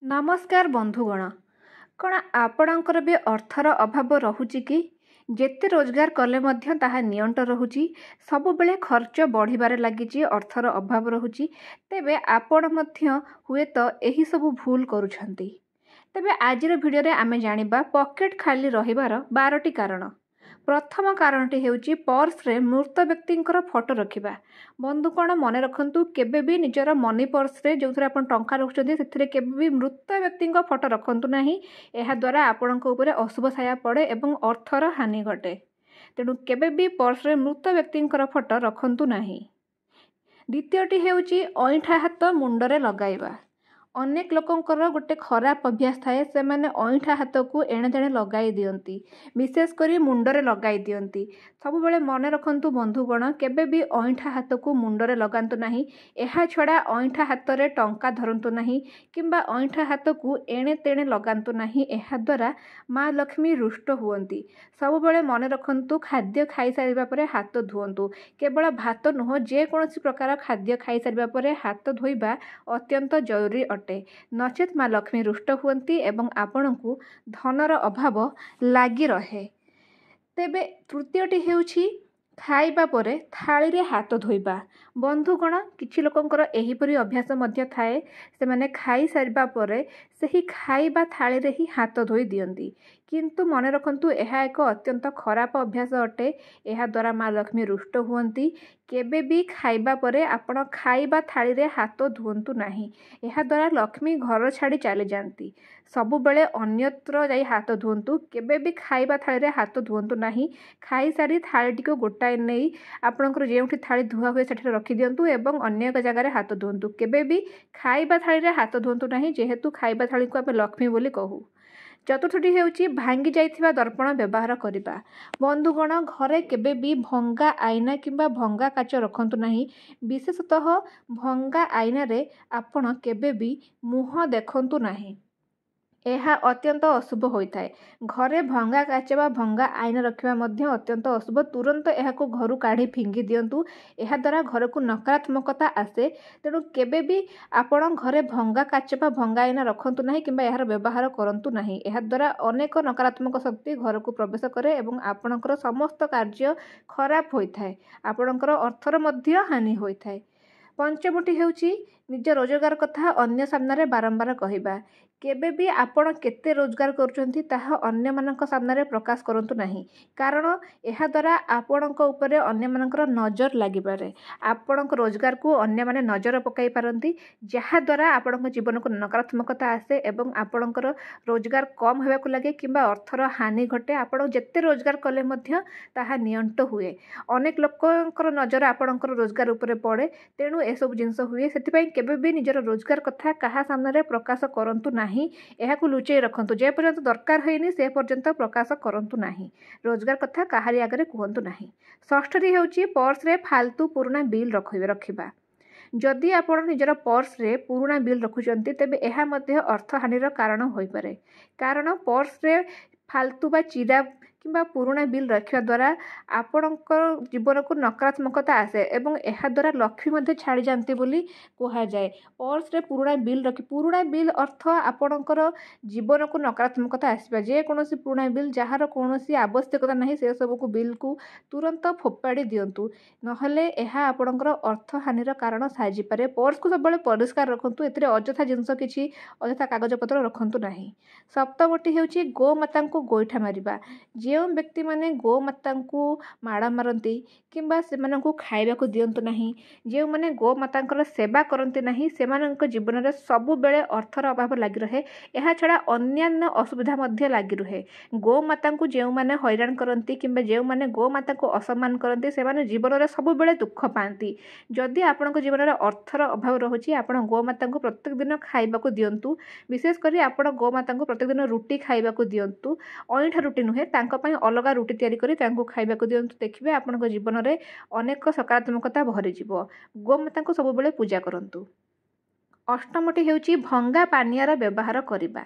नमस्कार बंधुगण। कौन आपणकर भी अर्थर अभाव रहुची कि जेते रोजगार कले मध्य ताहा नियंट रहुची सब बेले खर्च बढ़िबारे लागिची अर्थर अभाव रहुची। तेबे आपण मध्य हुए तो एही सब भूल करूछंती। तेबे आजिर भिडियो रे आमे जानिबा पॉकेट खाली रहिबार 12टी कारण। प्रथम कारणटी हेउची पर्स रे मृत व्यक्तिंकर फोटो रखिबा। बंधु कौन मन रखंतु केबे भी निजर मनी पर्स रे जो आपण टंका रखुछंती सेथिरे केबे भी मृत व्यक्तिंक फोटो रखंतु नाही। एहा द्वारा आपणक उपरे अशुभ छाया पड़े एवं अर्थर हानि घटे। तेणु केबे भी पर्स रे मृत व्यक्तिंकर फोटो रखंतु नाही। द्वितीयटी हेउची अइठा हाथ मुंडरे लगाइबा। अनेक लोकंकर गोटे खराब अभ्यास थाए से माने अइठा हाथ को एणे तेणे लगाई दियंती, विशेष करी मुंडरे लगाई दियंती। सब बेले मन रखंतु बंधुगण केबे भी अइठा हाथ को मुंडरे लगांतु नाही। एहा छड़ा अइठा हाथ रे टंका धरंतु नाही किंबा अइठा हाथ को एणे तेणे लगांतु नाही। एहा द्वारा माँ लक्ष्मी रुष्ट हुअंती। सब बेले मन रखंतु खाद्य खाई सारिबा परे हाथ धुअंतु। केवल भात नुह जे कोनोसी प्रकार खाद्य खाई सारिबा परे हाथ धोइबा अत्यंत जरूरी अटे। नचेत माँ लक्ष्मी रुष्ट हुअंती एवं आपणकु धनर अभाव लागी रहे। तेबे तृतीयटी हेउछि खाइबा परे थाली रे हाथ धोइबा। बंधुगण किछि लोकंकर एहिपरि अभ्यास मध्य थाए से माने खाई सारिबा परे सही खाइबा थाली रे ही हाथ धोई दियंती। किंतु मन रखंतु एहा एक अत्यंत खराब अभ्यास अटे। एहा द्वारा माँ लक्ष्मी रुष्ट हुअंती। केबे भी खाइबा परे आपण खाइबा थाली रे हाथ धुअंतु नाही। एहा द्वारा लक्ष्मी घर छाड़ी चली जाती। सबु बेले अन्यत्र जाई हाथ धुअंतु। केबे भी खाइबा थाली रे हाथ धुअंतु नाही। खाई सारी थालीटी को गोटाए नहीं आपणकर जेउठी थाली धुआ हुए सेठी रखी दियंतु एवं अन्य एक जगह रे हाथ धुअंतु। केबे भी खाइबा थाली रे हाथ धुअंतु नाही, जेहेतु खाइबा थाली को आमे लक्ष्मी बोली कहू। चतुर्थटी हेउची भांगी जाइथिबा दर्पण व्यवहार करिबा। बंधुगण घरे केबे भी भंगा आईना किंबा भंगा काच रखंतु नाही। विशेषतः भंगा आईना रे आपण केबे भी मुह देखंतु नाही। एहा अत्यंत अशुभ होइथाए। घरे भंगा काच बा भंगा आईना रखिबा मध्य अत्यंत अशुभ। तुरंत एहाको घरु काढ़ी फिंगी दियंतु। एहा द्वारा घर को नकारात्मकता आसे। तेणु केबे भी आपण घरे भंगा काच बा भंगा आईना रखंतु नाही किंबा एहार व्यवहार करंतु नाही। एहा द्वारा अनेक नकारात्मक शक्ति घर को प्रवेश करे एवं आपणकर समस्त कार्य खराब होइथाए। आपणकर अर्थर मध्य हानि होइथाए। पंचमटी हेउची निज रोजगार कथा अन्य सामने बारंबार कहिबा। केबे भी आपण केते रोजगार करूछंती ताहा अन्य मानक सामने प्रकाश करंतु नाही। कारण एहा द्वारा आपणक उपरे अन्य मानकर नजर लागि पारे। आपणक रोजगार को अन्य माने नजर पकाई पारंती, जहा द्वारा आपणक जीवन को नकारात्मकता आसे एवं आपणकर रोजगार कम हेबाकु लागे किंबा अर्थर हानि घटे। आपण जेते रोजगार कले मध्य ताहा नियंट हुए। अनेक लोकंकर नजर आपणकर रोजगार उपरे पड़े। तेणु ए सब जिंस हुए। सेतिपई केबे भी निजर रोजगार कथा कहा सामने प्रकाश करंतु नाही। एहाकु लुचेई रखंतु। जे पर्यंत दरकार होइनी से पर्यंत प्रकाश करंतु नाही। रोजगार कथा काहारी आगरे कहंतु नाही। षष्ठटी हेउची पर्स रे फालतू पुराना बिल रखिबा। जदि आपण निजर पर्स रे पुराना बिल रखुचंती तेबे एहा मध्य अर्थ हानिर कारण होई पारे। कारण पर्स रे फालतू बा चिरा किंबा पुराना बिल रखिया द्वारा आपणकर जीवन को नकारात्मकता आसे एवं एहा द्वारा लक्ष्मी मध्य छाड़ी जाती बोली कहा जाए। पर्स रे पुराना बिल रखी पुराना बिल अर्थ आपणकर जीवन को नकारात्मकता आसबा। जे कोनोसी पुराना बिल जहार कोनोसी आवश्यकता नहीं से सब को बिल को तुरंत फोपाड़ी दियंतु। नहले एहा आपणकर अर्थ हानिर कारण साजी पारे। पर्स को सब परिष्कार रखंतु। एथिरे अजथा जिंस किछि अजथा कागज पत्र रखंतु नाही। सप्तमटी हेउची गोमाता को गोइठा मारिबा। जो व्यक्ति माने गोमाता को माड़ मारती किंबा सेमानंकु खाइबाकु दियंतु नाही, जो माने गोमातांकर सेवा करती नाही, सेमानंक जीवन में सबु बेले अर्थर अभाव लागी रहे। एहा छड़ा अन्यान्य असुविधा मध्य लागी रहे। गोमाता को जो माने हैरान करती किंबा जो माने गोमाता को असम्मान करती से माने जीवन में सबु बेले दुख पाती। जदि आपणक जीवन में अर्थर अभाव रहुची आपण गोमाता को प्रत्येक दिन खाइबाकु दियंतु। विशेष करी आपण गोमाता को प्रत्येक दिन रुटी खाइबाकु दियंतु। अइठा रुटी नुहे तांको पई अलगा रुटी तैयारी करी तांको खाइबाकु दियंतु। देखिबे आपणक जीवन में अनेक सकारात्मकता भरी जिवो। गोमाता को सब बेले पूजा करंतु। अष्टमटी हेउची भंगा पानियार व्यवहार करिबा।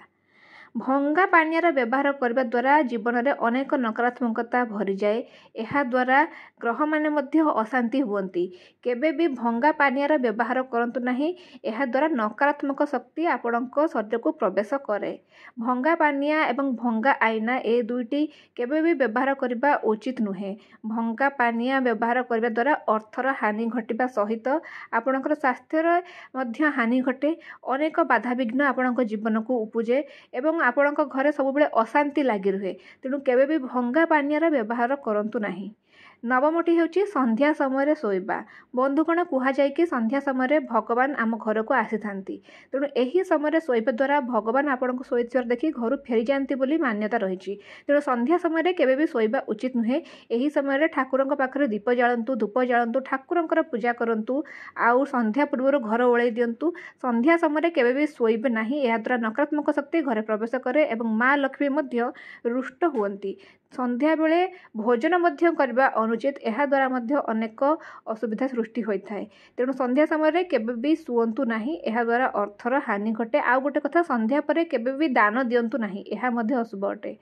ଭଙ୍ଗା ପାନୀୟର ବ୍ୟବହାର କରିବା ଦ୍ୱାରା ଜୀବନରେ ଅନେକ ନକାରାତ୍ମକତା ଭରିଯାଏ। ଏହାଦ୍ୱାରା ଗ୍ରହମାନେ ମଧ୍ୟ ଅଶାନ୍ତି ହୁଅନ୍ତି। କେବେ ବି ଭଙ୍ଗା ପାନୀୟର ବ୍ୟବହାର କରନ୍ତୁ ନାହିଁ। ଏହାଦ୍ୱାରା ନକାରାତ୍ମକ ଶକ୍ତି ଆପଣଙ୍କ ଶରୀରକୁ ପ୍ରବେଶ କରେ। ଭଙ୍ଗା ପାନୀୟ ଏବଂ ଭଙ୍ଗା ଆଇନା ଏ ଦୁଇଟି କେବେ ବି ବ୍ୟବହାର କରିବା ଉଚିତ ନୁହେଁ। ଭଙ୍ଗା ପାନୀୟ ବ୍ୟବହାର କରିବା ଦ୍ୱାରା ଅର୍ଥର ହାନି ଘଟିବା ସହିତ ଆପଣଙ୍କର ସ୍ୱାସ୍ଥ୍ୟର ମଧ୍ୟ ହାନି ଘଟେ। ଅନେକ ବାଧାବିଘ୍ନ ଆପଣଙ୍କ ଜୀବନକୁ ଉପୁଜେ ଏବଂ ଆପଣଙ୍କ ଘରେ ସବୁବେଳେ ଅଶାନ୍ତି ଲାଗି ରୁହେ। ତେଣୁ କେବେ ବି ଭଙ୍ଗା ପାନୀୟର ବ୍ୟବହାର କରନ୍ତୁ ନାହିଁ। ନବମଟି ହେଉଛି ସନ୍ଧ୍ୟା ସମୟରେ ଶୋଇବା। ବନ୍ଧୁଗଣ, କୁହାଯାଏ କି ସନ୍ଧ୍ୟା ସମୟରେ ଭଗବାନ ଆମ ଘରକୁ ଆସିଥାନ୍ତି। ତେଣୁ ଏହି ସମୟରେ ଶୋଇବା ଦ୍ୱାରା ଭଗବାନ ଆପଣଙ୍କୁ ଶୋଇଥିବାର ଦେଖି ଘରୁ ଫେରିଯାଆନ୍ତି ବୋଲି ମାନ୍ୟତା ରହିଛି। ତେଣୁ ସନ୍ଧ୍ୟା ସମୟରେ କେବେ ବି ଶୋଇବା ଉଚିତ ନୁହେଁ। ଏହି ସମୟରେ ଠାକୁରଙ୍କ ପାଖରେ ଦୀପ ଜାଳନ୍ତୁ, ଧୂପ ଜାଳନ୍ତୁ, ଠାକୁରଙ୍କର ପୂଜା କରନ୍ତୁ। ଆଉ ସନ୍ଧ୍ୟା ପୂର୍ବରୁ ଘର ଓଳେଇ ଦିଅନ୍ତୁ। ସନ୍ଧ୍ୟା ସମୟରେ କେବେ ବି ଶୋଇବେ ନାହିଁ। ଏହାଦ୍ୱାରା ନକାରାତ୍ମକ ଶକ୍ତି ଘରେ ପ୍ରବେଶ କରେ ଏବଂ ମା ଲକ୍ଷ୍ମୀ ମଧ୍ୟ ରୁଷ୍ଟ ହୁଅନ୍ତି। ସନ୍ଧ୍ୟାବେଳେ ଭୋଜନ ମଧ୍ୟ କରିବା ଅନୁଚିତ। ଏହାଦ୍ୱାରା ମଧ୍ୟ ଅନେକ ଅସୁବିଧା ସୃଷ୍ଟି ହୋଇଥାଏ। ତେଣୁ ସନ୍ଧ୍ୟା ସମୟରେ କେବେ ବି ଶୁଅନ୍ତୁ ନାହିଁ। ଏହାଦ୍ୱାରା ଅର୍ଥର ହାନି ଘଟେ। ଆଉ ଗୋଟେ କଥା, ସନ୍ଧ୍ୟା ପରେ କେବେ ବି ଦାନ ଦିଅନ୍ତୁ ନାହିଁ। ଏହା ମଧ୍ୟ ଅଶୁଭ ଅଟେ।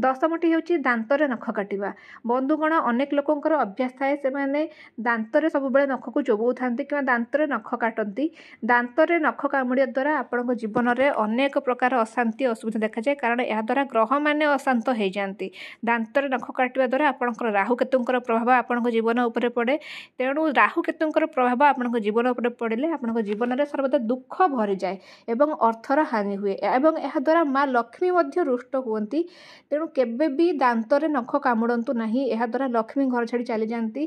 ଦଶମଟି ହେଉଛି ଦାନ୍ତରେ ନଖ କାଟିବା। ବନ୍ଧୁଗଣ, ଅନେକ ଲୋକଙ୍କର ଅଭ୍ୟାସ ଥାଏ, ସେମାନେ ଦାନ୍ତରେ ସବୁବେଳେ ନଖକୁ ଚୋବଉଥାନ୍ତି କିମ୍ବା ଦାନ୍ତରେ ନଖ କାଟନ୍ତି। ଦାନ୍ତରେ ନଖ କାମୁଡ଼ିବା ଦ୍ୱାରା ଆପଣଙ୍କ ଜୀବନରେ ଅନେକ ପ୍ରକାର ଅଶାନ୍ତି ଅସୁବିଧା ଦେଖାଯାଏ। କାରଣ ଏହାଦ୍ୱାରା ଗ୍ରହମାନେ ଅଶାନ୍ତ ହୋଇଯାଆନ୍ତି। ଦାନ୍ତରେ ନଖ କାଟିବା ଦ୍ୱାରା ଆପଣଙ୍କର ରାହୁକେତୁଙ୍କର ପ୍ରଭାବ ଆପଣଙ୍କ ଜୀବନ ଉପରେ ପଡ଼େ। ତେଣୁ ରାହୁକେତୁଙ୍କର ପ୍ରଭାବ ଆପଣଙ୍କ ଜୀବନ ଉପରେ ପଡ଼ିଲେ ଆପଣଙ୍କ ଜୀବନରେ ସର୍ବଦା ଦୁଃଖ ଭରିଯାଏ ଏବଂ ଅର୍ଥର ହାନି ହୁଏ ଏବଂ ଏହାଦ୍ୱାରା ମା ଲକ୍ଷ୍ମୀ ମଧ୍ୟ ରୁଷ୍ଟ ହୁଅନ୍ତି। ତେଣୁ କେବେ ବି ଦାନ୍ତରେ ନଖ କାମୁଡ଼ନ୍ତୁ ନାହିଁ। ଏହାଦ୍ୱାରା ଲକ୍ଷ୍ମୀ ଘର ଛାଡ଼ି ଚାଲିଯାଆନ୍ତି।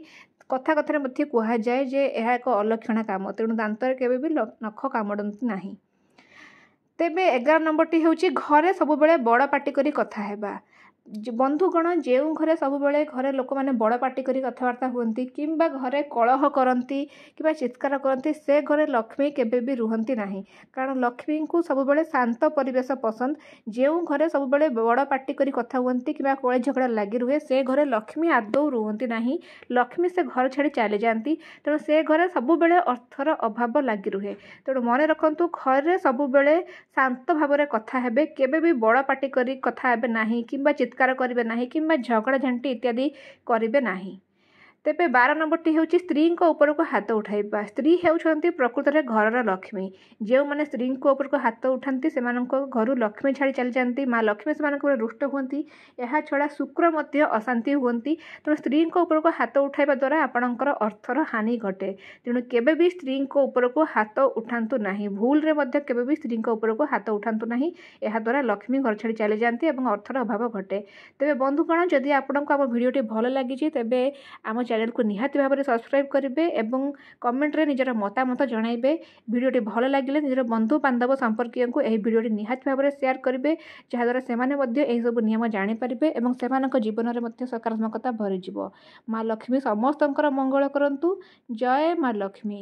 କଥାରେ ମଧ୍ୟ କୁହାଯାଏ ଯେ ଏହା ଏକ ଅଲକ୍ଷଣା କାମ। ତେଣୁ ଦାନ୍ତରେ କେବେ ବି ନଖ କାମୁଡ଼ନ୍ତୁ ନାହିଁ। ତେବେ 11 ନମ୍ବରଟି ହେଉଛି ଘରେ ସବୁବେଳେ ବଡ଼ ପାଟି କରି କଥା ହେବା। ବନ୍ଧୁଗଣ, ଯେଉଁ ଘରେ ସବୁବେଳେ ଘରେ ଲୋକମାନେ ବଡ଼ ପାଟି କରି କଥାବାର୍ତ୍ତା ହୁଅନ୍ତି କିମ୍ବା ଘରେ କଳହ କରନ୍ତି କିମ୍ବା ଚିତ୍କାର କରନ୍ତି, ସେ ଘରେ ଲକ୍ଷ୍ମୀ କେବେ ବି ରୁହନ୍ତି ନାହିଁ। କାରଣ ଲକ୍ଷ୍ମୀଙ୍କୁ ସବୁବେଳେ ଶାନ୍ତ ପରିବେଶ ପସନ୍ଦ। ଯେଉଁ ଘରେ ସବୁବେଳେ ବଡ଼ ପାଟି କରି କଥା ହୁଅନ୍ତି କିମ୍ବା କଳି ଝଗଡ଼ା ଲାଗି ରୁହେ, ସେ ଘରେ ଲକ୍ଷ୍ମୀ ଆଦୌ ରୁହନ୍ତି ନାହିଁ। ଲକ୍ଷ୍ମୀ ସେ ଘର ଛାଡ଼ି ଚାଲିଯାଆନ୍ତି। ତେଣୁ ସେ ଘରେ ସବୁବେଳେ ଅର୍ଥର ଅଭାବ ଲାଗି ରୁହେ। ତେଣୁ ମନେ ରଖନ୍ତୁ, ଘରେ ସବୁବେଳେ ଶାନ୍ତ ଭାବରେ କଥା ହେବେ। କେବେ ବି ବଡ଼ ପାଟି କରି କଥା ହେବେ ନାହିଁ କିମ୍ବା ଚିତ୍କାର କରିବେ ନାହିଁ କିମ୍ବା ଝଗଡ଼ା ଝାଣ୍ଟି ଇତ୍ୟାଦି କରିବେ ନାହିଁ। ତେବେ 12 ନମ୍ବରଟି ହେଉଛି ସ୍ତ୍ରୀଙ୍କ ଉପରକୁ ହାତ ଉଠାଇବା। ସ୍ତ୍ରୀ ହେଉଛନ୍ତି ପ୍ରକୃତରେ ଘରର ଲକ୍ଷ୍ମୀ। ଯେଉଁମାନେ ସ୍ତ୍ରୀଙ୍କ ଉପରକୁ ହାତ ଉଠାନ୍ତି ସେମାନଙ୍କ ଘରୁ ଲକ୍ଷ୍ମୀ ଛାଡ଼ି ଚାଲିଯାଆନ୍ତି। ମା ଲକ୍ଷ୍ମୀ ସେମାନଙ୍କ ଉପରେ ରୁଷ୍ଟ ହୁଅନ୍ତି। ଏହା ଛଡ଼ା ଶୁକ୍ର ମଧ୍ୟ ଅଶାନ୍ତି ହୁଅନ୍ତି। ତେଣୁ ସ୍ତ୍ରୀଙ୍କ ଉପରକୁ ହାତ ଉଠାଇବା ଦ୍ୱାରା ଆପଣଙ୍କର ଅର୍ଥର ହାନି ଘଟେ। ତେଣୁ କେବେ ବି ସ୍ତ୍ରୀଙ୍କ ଉପରକୁ ହାତ ଉଠାନ୍ତୁ ନାହିଁ। ଭୁଲରେ ମଧ୍ୟ କେବେ ବି ସ୍ତ୍ରୀଙ୍କ ଉପରକୁ ହାତ ଉଠାନ୍ତୁ ନାହିଁ। ଏହାଦ୍ୱାରା ଲକ୍ଷ୍ମୀ ଘର ଛାଡ଼ି ଚାଲିଯାଆନ୍ତି ଏବଂ ଅର୍ଥର ଅଭାବ ଘଟେ। ତେବେ ବନ୍ଧୁଗଣ, ଯଦି ଆପଣଙ୍କୁ ଆମ ଭିଡ଼ିଓଟି ଭଲ ଲାଗିଛି ତେବେ ଆମ ଚ୍ୟାନେଲକୁ ନିହାତି ଭାବରେ ସବସ୍କ୍ରାଇବ୍ କରିବେ ଏବଂ କମେଣ୍ଟରେ ନିଜର ମତାମତ ଜଣାଇବେ। ଭିଡ଼ିଓଟି ଭଲ ଲାଗିଲେ ନିଜର ବନ୍ଧୁ ବାନ୍ଧବ ସମ୍ପର୍କୀୟଙ୍କୁ ଏହି ଭିଡ଼ିଓଟି ନିହାତି ଭାବରେ ସେୟାର କରିବେ, ଯାହାଦ୍ୱାରା ସେମାନେ ମଧ୍ୟ ଏହିସବୁ ନିୟମ ଜାଣିପାରିବେ ଏବଂ ସେମାନଙ୍କ ଜୀବନରେ ମଧ୍ୟ ସକାରାତ୍ମକତା ଭରିଯିବ। ମା ଲକ୍ଷ୍ମୀ ସମସ୍ତଙ୍କର ମଙ୍ଗଳ କରନ୍ତୁ। ଜୟ ମା ଲକ୍ଷ୍ମୀ।